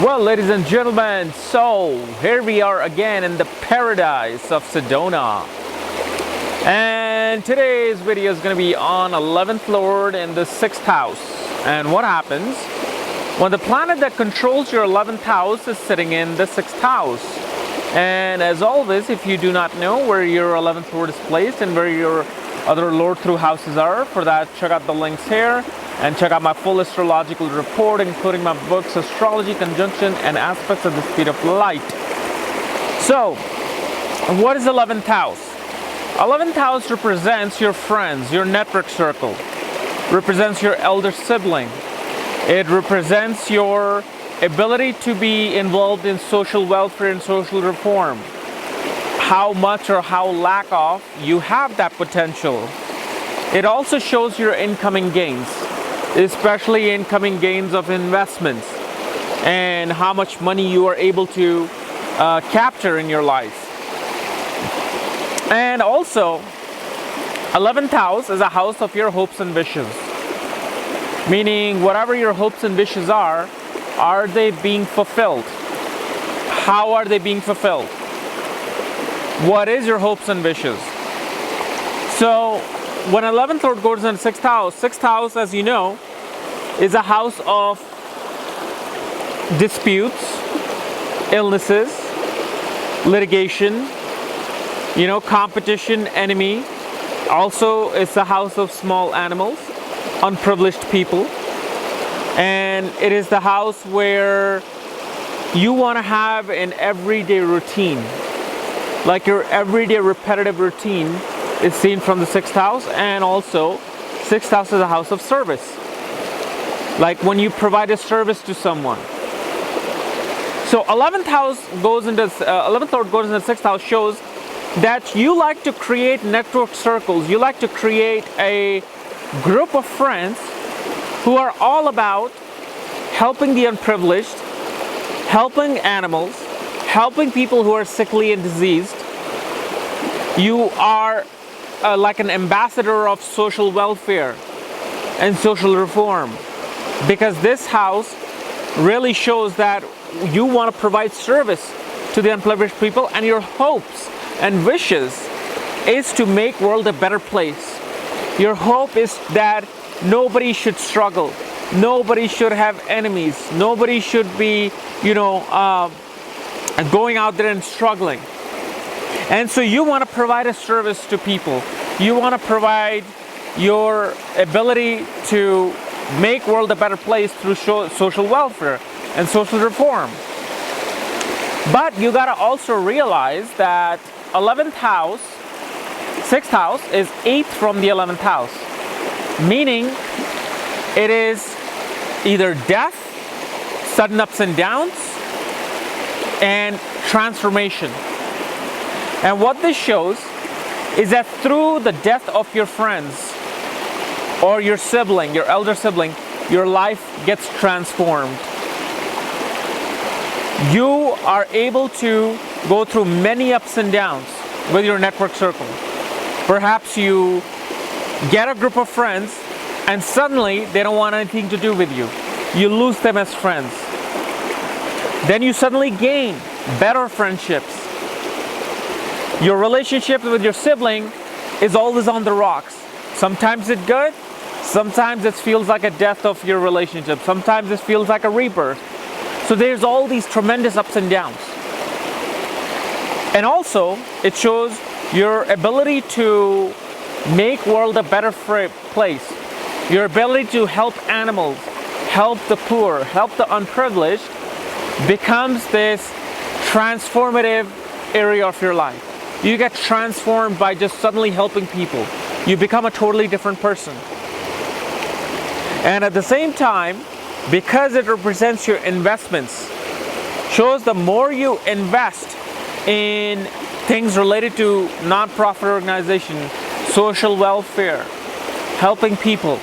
Well, ladies and gentlemen, so here we are again in the paradise of Sedona. And today's video is going to be on 11th Lord in the 6th house. And what happens when the planet that controls your 11th house is sitting in the 6th house. And as always, if you do not know where your 11th Lord is placed and where your other Lord through houses are, for that check out the links here. And check out my full astrological report, including my books, Astrology, Conjunction, and Aspects at the Speed of Light. So, what is 11th house? 11th house represents your friends, your network circle. Represents your elder sibling. It represents your ability to be involved in social welfare and social reform. How much or how lack of you have that potential. It also shows your incoming gains, especially incoming gains of investments and how much money you are able to capture in your life. And also, 11th house is a house of your hopes and wishes. Meaning, whatever your hopes and wishes are they being fulfilled? How are they being fulfilled? What is your hopes and wishes? So, when 11th Lord goes in 6th house, as you know, is a house of disputes, illnesses, litigation, competition, enemy. Also, it's a house of small animals, unprivileged people. And it is the house where you want to have an everyday routine. Like your everyday repetitive routine is seen from the 6th house, and also 6th house is a house of service. Like when you provide a service to someone. So 11th Lord goes into the 6th house, shows that you like to create network circles. You like to create a group of friends who are all about helping the unprivileged, helping animals, helping people who are sickly and diseased. You are like an ambassador of social welfare and social reform, because this house really shows that you want to provide service to the unprivileged people, and your hopes and wishes is to make world a better place. Your hope is that nobody should struggle, nobody should have enemies, nobody should be going out there and struggling. And so you want to provide a service to people. You want to provide your ability to make world a better place through social welfare and social reform. But you got to also realize that 11th house, 6th house is 8th from the 11th house. Meaning it is either death, sudden ups and downs, and transformation. And what this shows is that through the death of your friends or your sibling, your elder sibling, your life gets transformed. You are able to go through many ups and downs with your network circle. Perhaps you get a group of friends and suddenly they don't want anything to do with you. You lose them as friends. Then you suddenly gain better friendships. Your relationship with your sibling is always on the rocks. Sometimes it's good, sometimes it feels like a death of your relationship, sometimes it feels like a rebirth. So there's all these tremendous ups and downs. And also, it shows your ability to make world a better place. Your ability to help animals, help the poor, help the unprivileged becomes this transformative area of your life. You get transformed by just suddenly helping people. You become a totally different person. And at the same time, because it represents your investments, shows the more you invest in things related to non-profit organization, social welfare, helping people,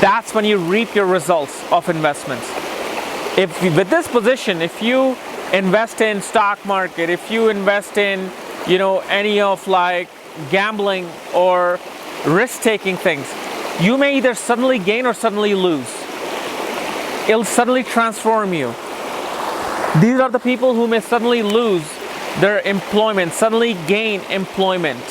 that's when you reap your results of investments. If with this position, if you invest in stock market, if you invest in any of like gambling or risk-taking things, you may either suddenly gain or suddenly lose. It'll suddenly transform you. These are the people who may suddenly lose their employment, suddenly gain employment.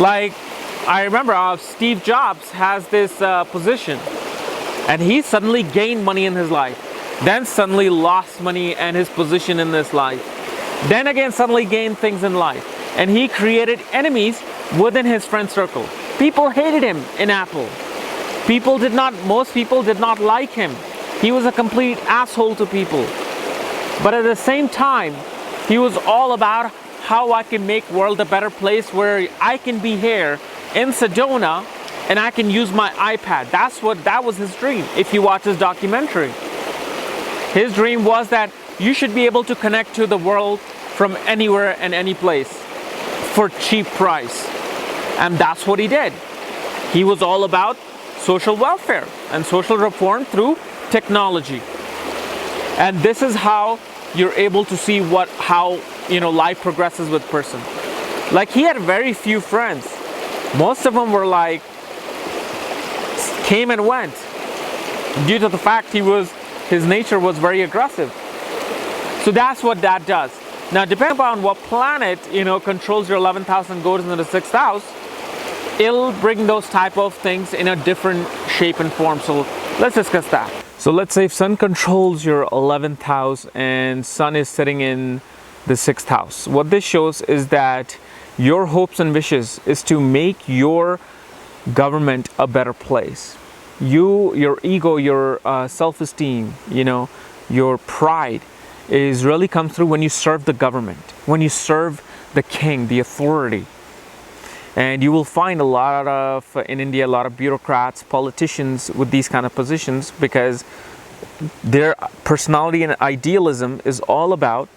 Like, I remember Steve Jobs has this position, and he suddenly gained money in his life, then suddenly lost money and his position in this life, then again suddenly gained things in life, and he created enemies within his friend circle. People hated him in Apple. Most people did not like him. He was a complete asshole to people. But at the same time, he was all about how I can make world a better place, where I can be here in Sedona and I can use my iPad. That was his dream. If you watch his documentary, his dream was that you should be able to connect to the world from anywhere and any place for cheap price. And that's what he did. He was all about social welfare and social reform through technology. And this is how you're able to see how life progresses with person. Like, he had very few friends. Most of them were like came and went due to the fact his nature was very aggressive. So that's what that does. Now, depending upon what planet controls your 11th house and goes into the 6th house, it'll bring those type of things in a different shape and form. So let's discuss that. So let's say if Sun controls your 11th house and Sun is sitting in the 6th house, what this shows is that your hopes and wishes is to make your government a better place. Your ego, your self-esteem, your pride is really comes through when you serve the government, when you serve the king, the authority. And you will find in India, a lot of bureaucrats, politicians with these kind of positions, because their personality and idealism is all about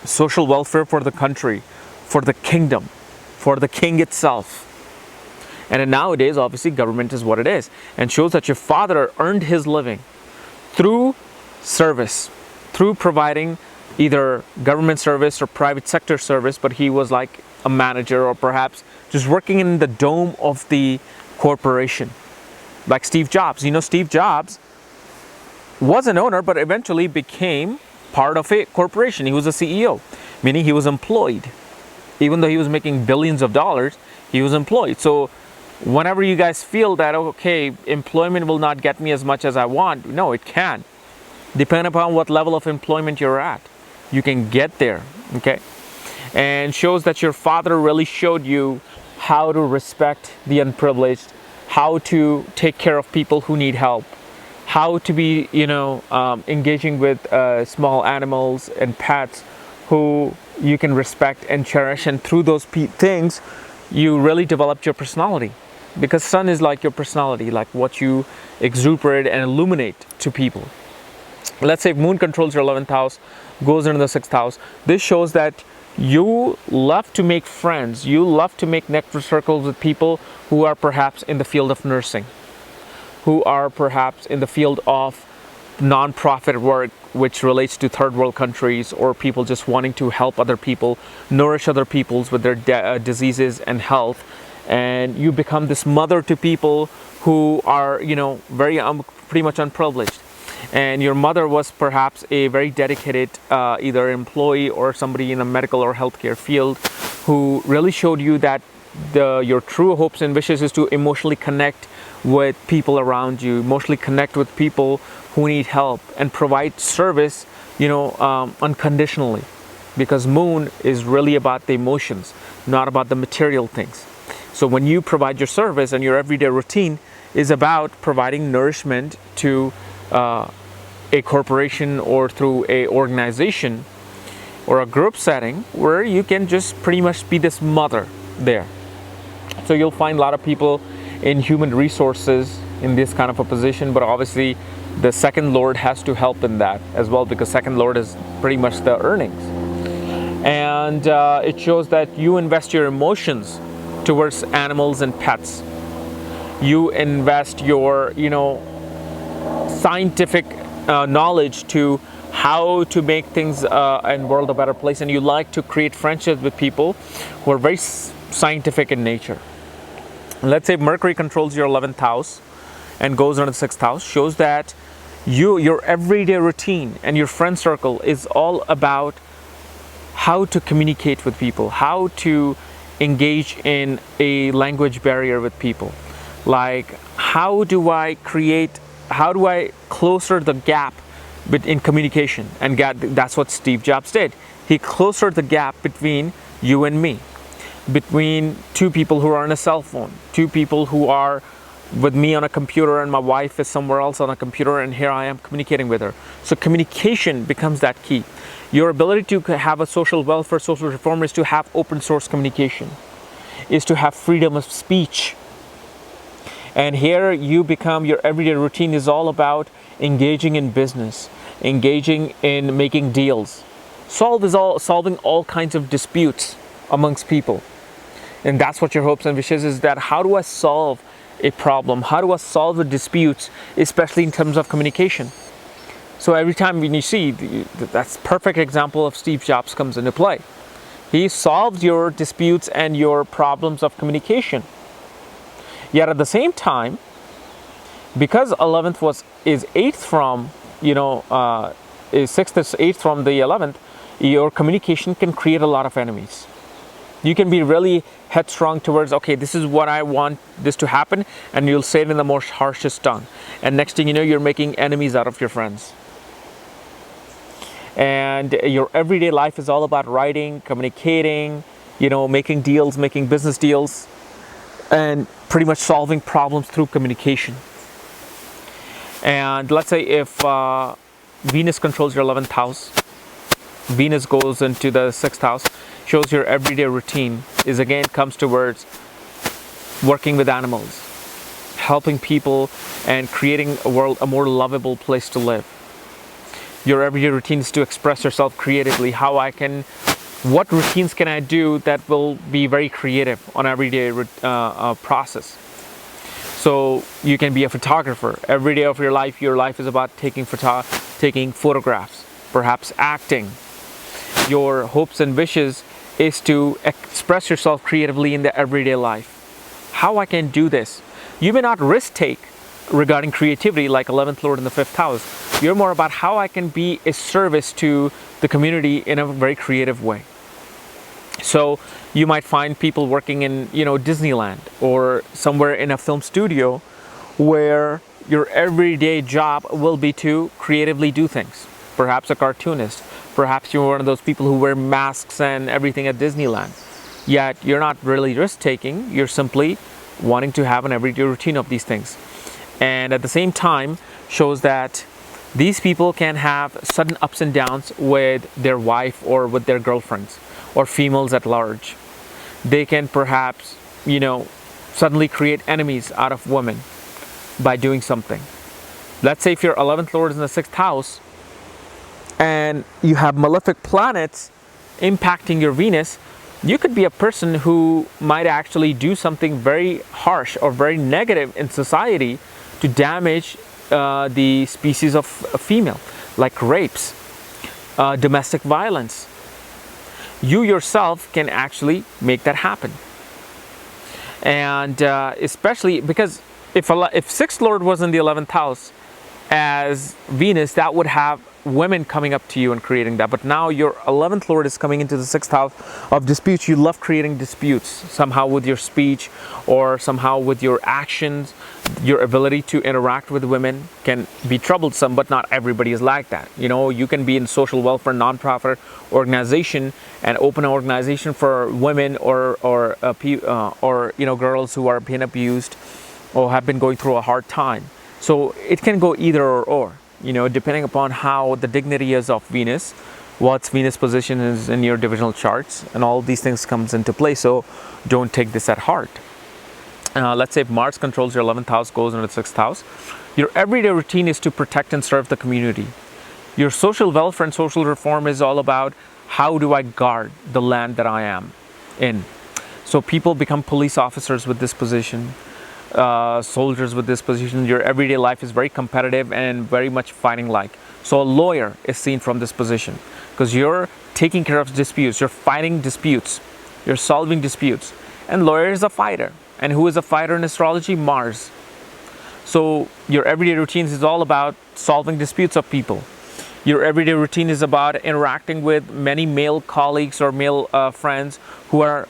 social welfare for the country, for the kingdom, for the king itself. And nowadays, obviously, government is what it is, and shows that your father earned his living through service, through providing either government service or private sector service, but he was like a manager, or perhaps just working in the dome of the corporation, like Steve Jobs. Steve Jobs was an owner, but eventually became part of a corporation. He was a CEO, meaning he was employed. Even though he was making billions of dollars, he was employed. So whenever you guys feel that, okay, employment will not get me as much as I want, no, it can. Depending upon what level of employment you're at, you can get there, okay? And shows that your father really showed you how to respect the unprivileged, how to take care of people who need help, how to be, engaging with small animals and pets who you can respect and cherish. And through those things, you really developed your personality, because Sun is like your personality, like what you exuberate and illuminate to people. Let's say if Moon controls your 11th house, goes into the 6th house, this shows that you love to make friends, you love to make network circles with people who are perhaps in the field of nursing, who are perhaps in the field of non-profit work, which relates to third world countries, or people just wanting to help other people, nourish other peoples with their diseases and health. And you become this mother to people who are, very pretty much unprivileged. And your mother was perhaps a very dedicated either employee or somebody in the medical or healthcare field, who really showed you that your true hopes and wishes is to emotionally connect with people around you, emotionally connect with people who need help, and provide service, unconditionally. Because Moon is really about the emotions, not about the material things. So when you provide your service, and your everyday routine is about providing nourishment to a corporation or through a organization or a group setting, where you can just pretty much be this mother there. So you'll find a lot of people in human resources in this kind of a position, but obviously the second lord has to help in that as well, because second lord is pretty much the earnings. And it shows that you invest your emotions towards animals and pets. You invest your scientific knowledge to how to make things and world a better place, and you like to create friendships with people who are very scientific in nature. Let's say Mercury controls your 11th house and goes into the 6th house, shows that Your everyday routine and your friend circle is all about how to communicate with people, how to engage in a language barrier with people. Like, how do I closer the gap in communication? And that's what Steve Jobs did. He closer the gap between you and me, between two people who are on a cell phone, two people who are with me on a computer and my wife is somewhere else on a computer, and here I am communicating with her. So communication becomes that key. Your ability to have a social welfare, social reform is to have open source communication, is to have freedom of speech. And here you become, your everyday routine is all about engaging in business, engaging in making deals. Solving all kinds of disputes amongst people. And that's what your hopes and wishes is, that how do I solve a problem? How do I solve the disputes, especially in terms of communication? So every time when you see, that's perfect example of Steve Jobs comes into play. He solves your disputes and your problems of communication. Yet at the same time, because 11th is 8th from, is 6th is 8th from the 11th, your communication can create a lot of enemies. You can be really headstrong towards, okay, this is what I want this to happen, and you'll say it in the most harshest tone. And next thing you know, you're making enemies out of your friends. And your everyday life is all about writing, communicating, making deals, making business deals, and pretty much solving problems through communication. And let's say if Venus controls your 11th house, Venus goes into the 6th house, shows your everyday routine is again comes towards working with animals, helping people, and creating a more lovable place to live. Your everyday routine is to express yourself creatively. What routines can I do that will be very creative on everyday process? So you can be a photographer. Every day of your life is about taking photographs, perhaps acting. Your hopes and wishes is to express yourself creatively in the everyday life. How I can do this? You may not risk take regarding creativity like 11th Lord in the 5th house. You're more about how I can be a service to the community in a very creative way. So you might find people working in, Disneyland or somewhere in a film studio where your everyday job will be to creatively do things. Perhaps a cartoonist. Perhaps you're one of those people who wear masks and everything at Disneyland. Yet you're not really risk-taking. You're simply wanting to have an everyday routine of these things. And at the same time, shows that these people can have sudden ups and downs with their wife or with their girlfriends or females at large. They can perhaps, suddenly create enemies out of women by doing something. Let's say if your 11th Lord is in the 6th house and you have malefic planets impacting your Venus, you could be a person who might actually do something very harsh or very negative in society to damage the species of female, like rapes, domestic violence. You yourself can actually make that happen. And especially because if 6th Lord was in the 11th house as Venus, that would have women coming up to you and creating that. But now your 11th Lord is coming into the 6th house of disputes. You love creating disputes somehow with your speech or somehow with your actions. Your ability to interact with women can be troublesome, but not everybody is like that. You can be in social welfare nonprofit organization and open an organization for women or girls who are being abused or have been going through a hard time. So it can go either or. Depending upon how the dignity is of Venus, what's Venus position is in your divisional charts, and all these things comes into play. So don't take this at heart. Let's say if Mars controls your 11th house, goes into the 6th house, your everyday routine is to protect and serve the community. Your social welfare and social reform is all about how do I guard the land that I am in. So people become police officers with this position. Soldiers with this position. Your everyday life is very competitive and very much fighting like. So a lawyer is seen from this position because you're taking care of disputes, you're fighting disputes, you're solving disputes. And lawyer is a fighter. And who is a fighter in astrology? Mars. So your everyday routines is all about solving disputes of people. Your everyday routine is about interacting with many male colleagues or male friends who are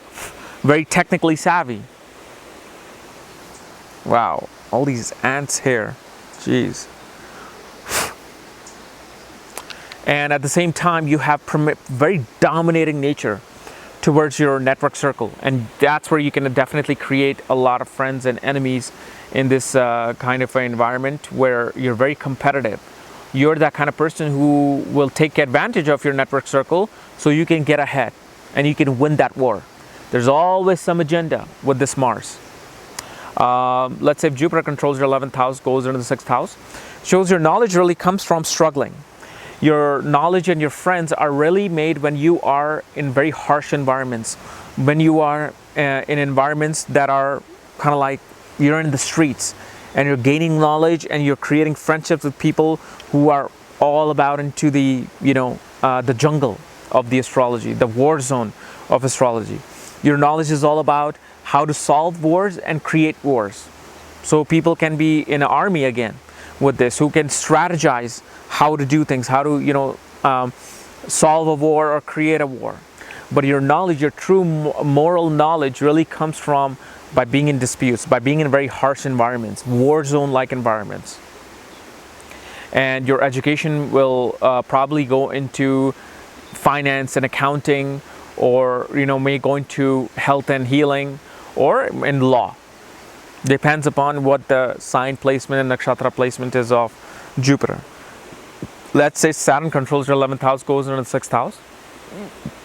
very technically savvy. Wow, all these ants here. Jeez. And at the same time, you have very dominating nature towards your network circle. And that's where you can definitely create a lot of friends and enemies in this kind of an environment where you're very competitive. You're that kind of person who will take advantage of your network circle so you can get ahead and you can win that war. There's always some agenda with this Mars. Let's say if Jupiter controls your 11th house, goes into the 6th house, shows your knowledge really comes from struggling. Your knowledge and your friends are really made when you are in very harsh environments, when you are in environments that are kind of like you're in the streets and you're gaining knowledge and you're creating friendships with people who are all about into the, the jungle of the astrology, the war zone of astrology. Your knowledge is all about how to solve wars and create wars. So people can be in an army again with this, who can strategize how to do things, how to, solve a war or create a war. But your knowledge, your true moral knowledge really comes from by being in disputes, by being in very harsh environments, war zone-like environments. And your education will probably go into finance and accounting, or may go into health and healing, or in law. Depends upon what the sign placement and nakshatra placement is of Jupiter. Let's say Saturn controls your 11th house, goes into the 6th house.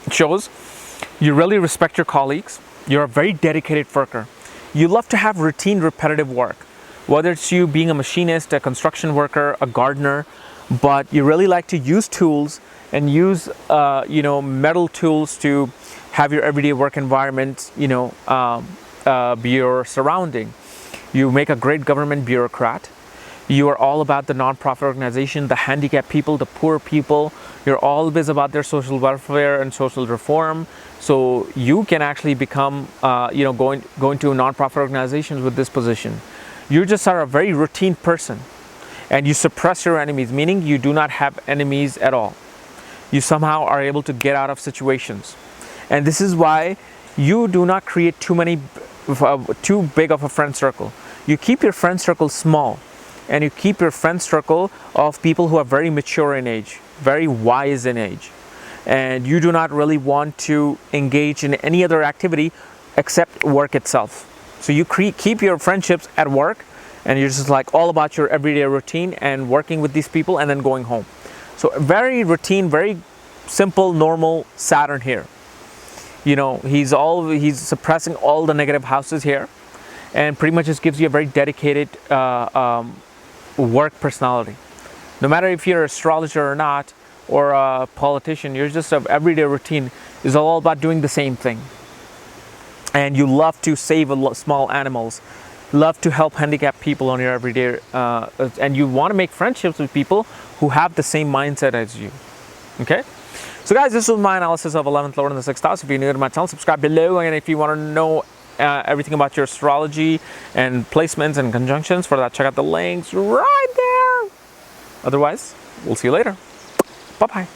It shows you really respect your colleagues. You're a very dedicated worker. You love to have routine, repetitive work. Whether it's you being a machinist, a construction worker, a gardener, but you really like to use tools and use, metal tools to have your everyday work environment, be your surrounding. You make a great government bureaucrat. You are all about the non-profit organization, the handicapped people, the poor people. You're always about their social welfare and social reform. So you can actually become, going to non-profit organizations with this position. You just are a very routine person, and you suppress your enemies, meaning you do not have enemies at all. You somehow are able to get out of situations. And this is why you do not create too big of a friend circle. You keep your friend circle small, and you keep your friend circle of people who are very mature in age, very wise in age. And you do not really want to engage in any other activity except work itself. So you keep your friendships at work, and you're just like all about your everyday routine and working with these people and then going home. So very routine, very simple, normal Saturn here. He's suppressing all the negative houses here, and pretty much just gives you a very dedicated work personality. No matter if you're an astrologer or not, or a politician, you're just an everyday routine is all about doing the same thing. And you love to save small animals, love to help handicapped people on your everyday, and you want to make friendships with people who have the same mindset as you. Okay? So guys, this was my analysis of 11th Lord in the 6th house. If you're new to my channel, subscribe below. And if you want to know everything about your astrology and placements and conjunctions, for that, check out the links right there. Otherwise, we'll see you later. Bye-bye.